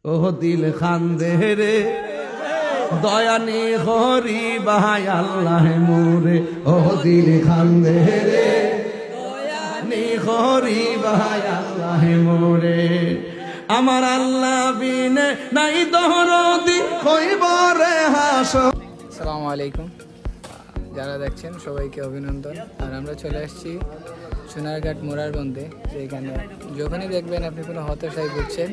ও দিল খান্দে রে দয়ানি হরি ভাই আল্লাহ মোরে ও দিল খান্দে রে দয়ানি হরি ভাই আল্লাহ মোরে আমার আল্লাহ বিনে নাই দরদি কইব রে হাস। আসসালামু আলাইকুম, যারা দেখছেন সবাইকে অভিনন্দন। আর আমরা চলে আসছি সোনারঘাট মোরারবন্দে, যেখানে যখনই দেখবেন আপনি কোনো হতাশায় ঘুরছেন,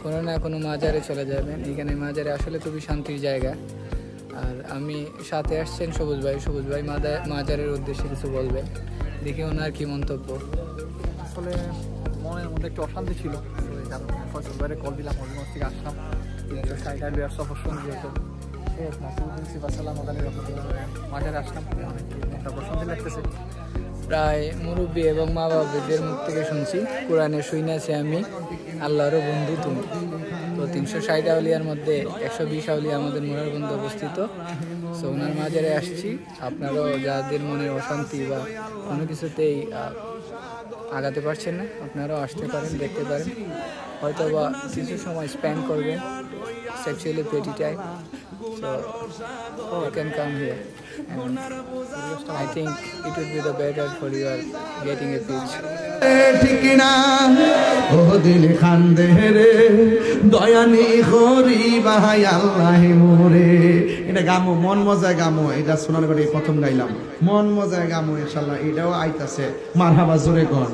কোনো না কোনো মাজারে চলে যাবেন। এখানে মাজারে আসলে খুবই শান্তির জায়গা। আর আমি সাথে আসছেন সবুজ ভাই মাজারের উদ্দেশ্যে কিছু বলবেন, দেখি ওনার কি মন্তব্য। আসলে মনের মধ্যে একটু অশান্তি ছিল, এই কারণে ফয়সল ভাইয়ের কল দিলাম, হবিগঞ্জ থেকে আসলাম। সফর সঙ্গী হতো মাজারে আসলাম, অনেক মনটা প্রশান্তি লাগতেছে। প্রায় মুরব্বী এবং মা বাবাদের মুখ থেকে শুনছি, কোরআনে শুনেছি আমি আল্লাহরও বন্ধু তুমি। তো 360 আউলিয়ার মধ্যে 120 আউলিয়া আমাদের মোরারবন্দে অবস্থিত। সো ওনার মাজারে আসছি। আপনারাও যাদের মনে অশান্তি বা কোনো কিছুতেই আগাতে পারছেন না, আপনারাও আসতে পারেন, দেখতে পারেন, হয়তো বা কিছু সময় স্পেন্ড করবেন। It's actually pretty time, so you can come here, and I think it would be the better for you are getting a pitch. ঠিক না ও দিল খান্দে রে দয়ানি হরি ভাই আল্লাহ মোরে। এটা গামো মন মজায় গামো, এটা সোনারগড়ে প্রথম গাইলাম, মন মজায় গামো ইনশাআল্লাহ। এটাও আইতাছে, মারহাবা জোরে কর।